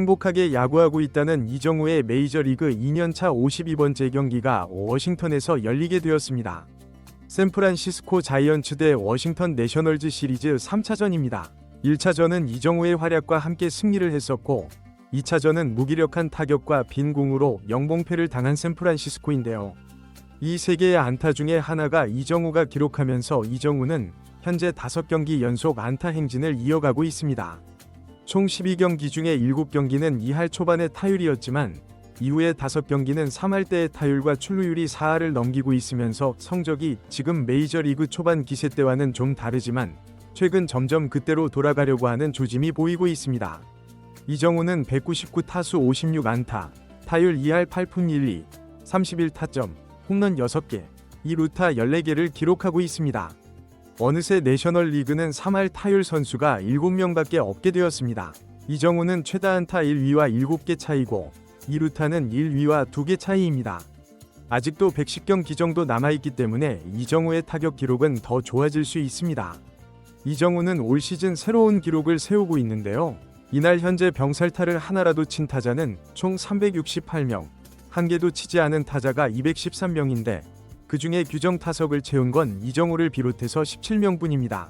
행복하게 야구하고 있다는 이정우의 메이저리그 2년차 52번째 경기가 워싱턴에서 열리게 되었습니다. 샌프란시스코 자이언츠 대 워싱턴 내셔널즈 시리즈 3차전입니다. 1차전은 이정우의 활약과 함께 승리를 했었고 2차전은 무기력한 타격과 빈 공으로 영봉패를 당한 샌프란시스코인데요. 이 3개의 안타 중에 하나가 이정우가 기록하면서 이정우는 현재 5경기 연속 안타 행진을 이어가고 있습니다. 총 12경기 중에 7경기는 2할 초반의 타율이었지만 이후에 5경기는 3할대의 타율과 출루율이 4할을 넘기고 있으면서 성적이 지금 메이저리그 초반 기세 때와는 좀 다르지만 최근 점점 그때로 돌아가려고 하는 조짐이 보이고 있습니다. 이정우는 199타수 56안타, 타율 2할 8푼 1리, 31타점, 홈런 6개, 2루타 14개를 기록하고 있습니다. 어느새 내셔널리그는 3할 타율 선수가 7명밖에 없게 되었습니다. 이정우는 최다 안타 1위와 7개 차이고 2루타는 1위와 2개 차이입니다. 아직도 110경기 정도 남아있기 때문에 이정우의 타격 기록은 더 좋아질 수 있습니다. 이정우는 올 시즌 새로운 기록을 세우고 있는데요. 이날 현재 병살타를 하나라도 친 타자는 총 368명, 한 개도 치지 않은 타자가 213명인데 그 중에 규정 타석을 채운 건 이정우를 비롯해서 17명뿐입니다.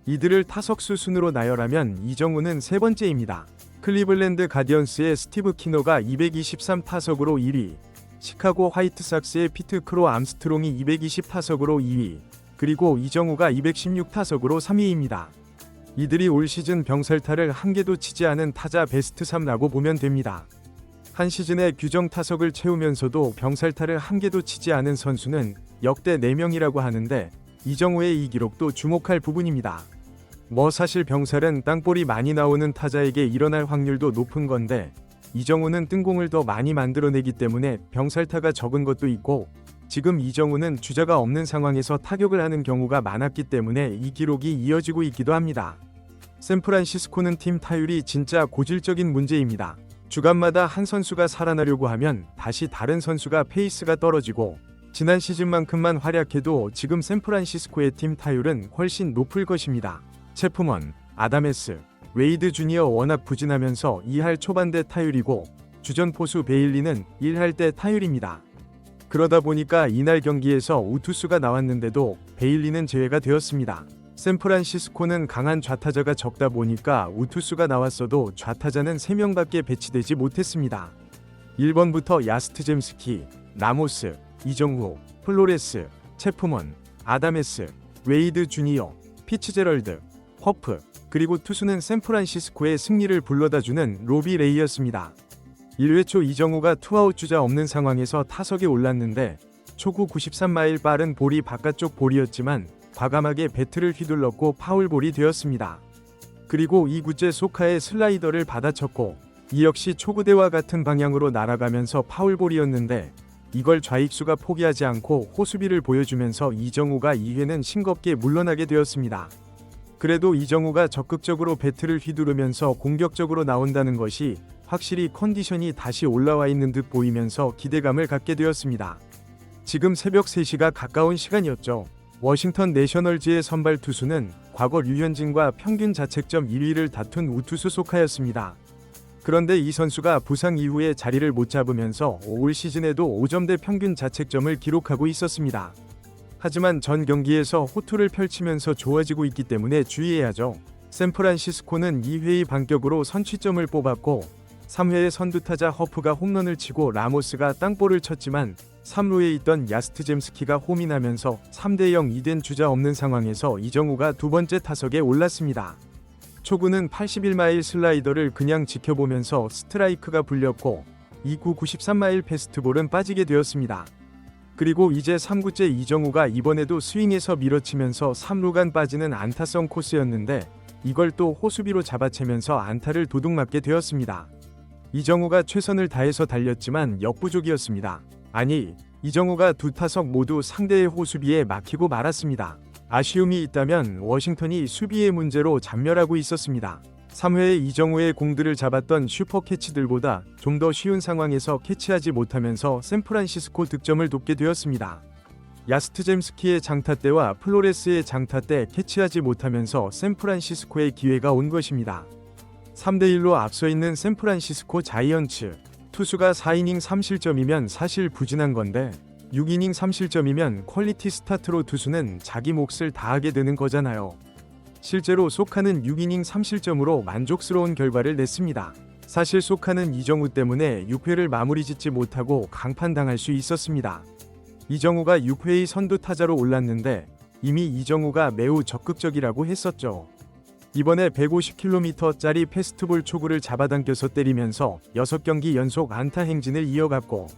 이들을 타석수 순으로 나열하면 이정우는 세 번째입니다. 클리블랜드 가디언스의 스티브 키너가 223타석으로 1위, 시카고 화이트삭스의 피트 크로 암스트롱이 220타석으로 2위, 그리고 이정우가 216타석으로 3위입니다. 이들이 올 시즌 병살타를 한 개도 치지 않은 타자 베스트 3라고 보면 됩니다. 한 시즌에 규정 타석을 채우면서도 병살타를 한 개도 치지 않은 선수는 역대 4명이라고 하는데 이정우의 이 기록도 주목할 부분입니다. 사실 병살은 땅볼이 많이 나오는 타자에게 일어날 확률도 높은 건데 이정우는 뜬공을 더 많이 만들어내기 때문에 병살타가 적은 것도 있고 지금 이정우는 주자가 없는 상황에서 타격을 하는 경우가 많았기 때문에 이 기록이 이어지고 있기도 합니다. 샌프란시스코는 팀 타율이 진짜 고질적인 문제입니다. 주간마다 한 선수가 살아나려고 하면 다시 다른 선수가 페이스가 떨어지고 지난 시즌만큼만 활약해도 지금 샌프란시스코의 팀 타율은 훨씬 높을 것입니다. 체프먼, 아담에스, 웨이드 주니어 워낙 부진하면서 2할 초반대 타율이고 주전 포수 베일리는 1할대 타율입니다. 그러다 보니까 이날 경기에서 우투수가 나왔는데도 베일리는 제외가 되었습니다. 샌프란시스코는 강한 좌타자가 적다 보니까 우투수가 나왔어도 좌타자는 3명밖에 배치되지 못했습니다. 1번부터 야스트젬스키, 라모스, 이정후, 플로레스, 체프먼, 아담에스, 웨이드 주니어, 피츠제럴드, 허프, 그리고 투수는 샌프란시스코의 승리를 불러다주는 로비 레이였습니다. 1회 초 이정우가 투아웃 주자 없는 상황에서 타석에 올랐는데 초구 93마일 빠른 볼이 바깥쪽 볼이었지만 과감하게 배트를 휘둘렀고 파울볼이 되었습니다. 그리고 2구째 소카의 슬라이더를 받아쳤고 이 역시 초구대와 같은 방향으로 날아가면서 파울볼이었는데 이걸 좌익수가 포기하지 않고 호수비를 보여주면서 이정우가 2회는 싱겁게 물러나게 되었습니다. 그래도 이정우가 적극적으로 배트를 휘두르면서 공격적으로 나온다는 것이 확실히 컨디션이 다시 올라와 있는 듯 보이면서 기대감을 갖게 되었습니다. 지금 새벽 3시가 가까운 시간이었죠. 워싱턴 내셔널즈의 선발 투수는 과거 류현진과 평균 자책점 1위를 다툰 우투수 소카였습니다. 그런데 이 선수가 부상 이후에 자리를 못 잡으면서 올 시즌에도 5점대 평균 자책점을 기록하고 있었습니다. 하지만 전 경기에서 호투를 펼치면서 좋아지고 있기 때문에 주의해야죠. 샌프란시스코는 2회의 반격으로 선취점을 뽑았고 3회에 선두타자 허프가 홈런을 치고 라모스가 땅볼을 쳤지만 3루에 있던 야스트젬스키가 홈이 나면서 3대0 2된 주자 없는 상황에서 이정우가 두 번째 타석에 올랐습니다. 초구는 81마일 슬라이더를 그냥 지켜보면서 스트라이크가 불렸고 2구 93마일 패스트볼은 빠지게 되었습니다. 그리고 이제 3구째 이정우가 이번에도 스윙에서 밀어치면서 3루간 빠지는 안타성 코스였는데 이걸 또 호수비로 잡아채면서 안타를 도둑 맞게 되었습니다. 이정우가 최선을 다해서 달렸지만 역부족이었습니다. 아니, 이정우가 두 타석 모두 상대의 호수비에 막히고 말았습니다. 아쉬움이 있다면 워싱턴이 수비의 문제로 잔멸하고 있었습니다. 3회에 이정우의 공들을 잡았던 슈퍼 캐치들보다 좀 더 쉬운 상황에서 캐치하지 못하면서 샌프란시스코 득점을 돕게 되었습니다. 야스트젬스키의 장타 때와 플로레스의 장타 때 캐치하지 못하면서 샌프란시스코의 기회가 온 것입니다. 3대1로 앞서 있는 샌프란시스코 자이언츠. 투수가 4이닝 3실점이면 사실 부진한 건데 6이닝 3실점이면 퀄리티 스타트로 투수는 자기 몫을 다하게 되는 거잖아요. 실제로 소카는 6이닝 3실점으로 만족스러운 결과를 냈습니다. 사실 소카는 이정우 때문에 6회를 마무리 짓지 못하고 강판당할 수 있었습니다. 이정우가 6회의 선두 타자로 올랐는데 이미 이정우가 매우 적극적이라고 했었죠. 이번에 150km짜리 패스트볼 초구를 잡아당겨서 때리면서 6경기 연속 안타 행진을 이어갔고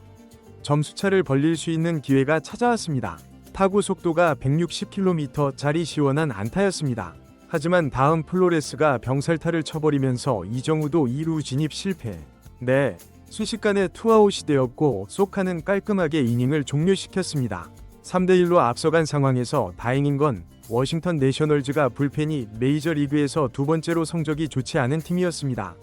점수차를 벌릴 수 있는 기회가 찾아왔습니다. 타구 속도가 160km짜리 시원한 안타였습니다. 하지만 다음 플로레스가 병살타를 쳐버리면서 이정우도 2루 진입 실패. 순식간에 투아웃이 되었고 소카는 깔끔하게 이닝을 종료시켰습니다. 3대1로 앞서간 상황에서 다행인 건 워싱턴 내셔널즈가 불펜이 메이저리그에서 두 번째로 성적이 좋지 않은 팀이었습니다.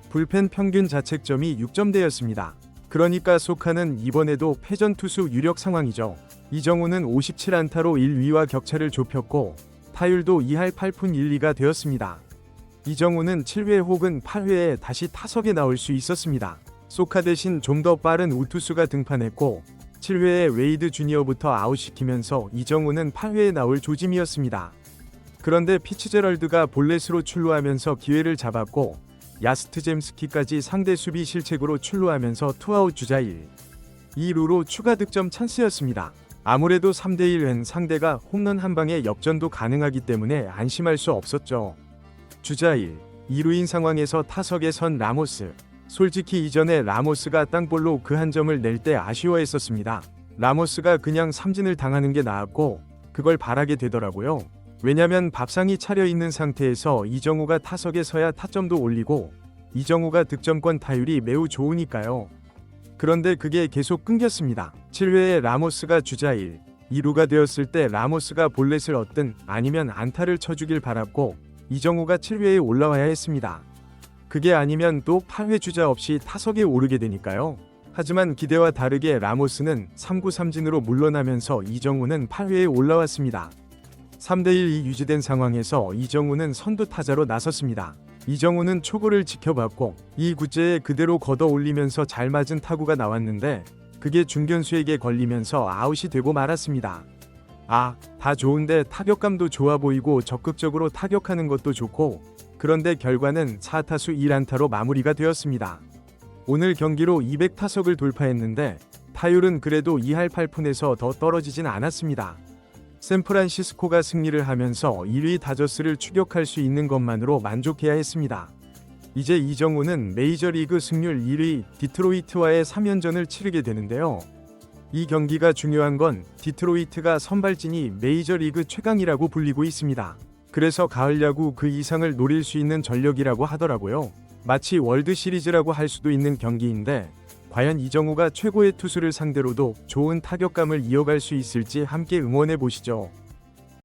불펜 평균 자책점이 6점대였습니다. 그러니까 소카는 이번에도 패전 투수 유력 상황이죠. 이정우는 57안타로 1위와 격차를 좁혔고 타율도 2할 8푼 1리가 되었습니다. 이정우는 7회 혹은 8회에 다시 타석에 나올 수 있었습니다. 소카 대신 좀 더 빠른 우투수가 등판했고 7회에 웨이드 주니어부터 아웃시키면서 이정우는 8회에 나올 조짐이었습니다. 그런데 피츠제럴드가 볼넷으로 출루하면서 기회를 잡았고 야스트젬스키까지 상대 수비 실책으로 출루하면서 투아웃 주자 1, 2루로 추가 득점 찬스였습니다. 아무래도 3대1엔 상대가 홈런 한 방에 역전도 가능하기 때문에 안심할 수 없었죠. 주자 1, 2루인 상황에서 타석에 선 라모스. 솔직히 이전에 라모스가 땅볼로 그 한 점을 낼 때 아쉬워했었습니다. 라모스가 그냥 삼진을 당하는 게 나았고 그걸 바라게 되더라고요. 왜냐면 밥상이 차려있는 상태에서 이정우가 타석에 서야 타점도 올리고 이정우가 득점권 타율이 매우 좋으니까요. 그런데 그게 계속 끊겼습니다. 7회에 라모스가 주자 1, 2루가 되었을 때 라모스가 볼넷을 얻든 아니면 안타를 쳐주길 바랐고 이정우가 7회에 올라와야 했습니다. 그게 아니면 또 8회 주자 없이 타석에 오르게 되니까요. 하지만 기대와 다르게 라모스는 3구 3진으로 물러나면서 이정우는 8회에 올라왔습니다. 3대1이 유지된 상황에서 이정우는 선두 타자로 나섰습니다. 이정우는 초구를 지켜봤고 이 구째에 그대로 걷어 올리면서 잘 맞은 타구가 나왔는데 그게 중견수에게 걸리면서 아웃이 되고 말았습니다. 다 좋은데 타격감도 좋아 보이고 적극적으로 타격하는 것도 좋고 그런데 결과는 4타수 1안타로 마무리가 되었습니다. 오늘 경기로 200타석을 돌파했는데 타율은 그래도 2할 8푼에서 더 떨어지진 않았습니다. 샌프란시스코가 승리를 하면서 1위 다저스를 추격할 수 있는 것만으로 만족해야 했습니다. 이제 이정우는 메이저리그 승률 1위 디트로이트와의 3연전을 치르게 되는데요. 이 경기가 중요한 건 디트로이트가 선발진이 메이저리그 최강이라고 불리고 있습니다. 그래서 가을 야구 그 이상을 노릴 수 있는 전력이라고 하더라고요. 마치 월드시리즈라고 할 수도 있는 경기인데 과연 이정우가 최고의 투수를 상대로도 좋은 타격감을 이어갈 수 있을지 함께 응원해 보시죠.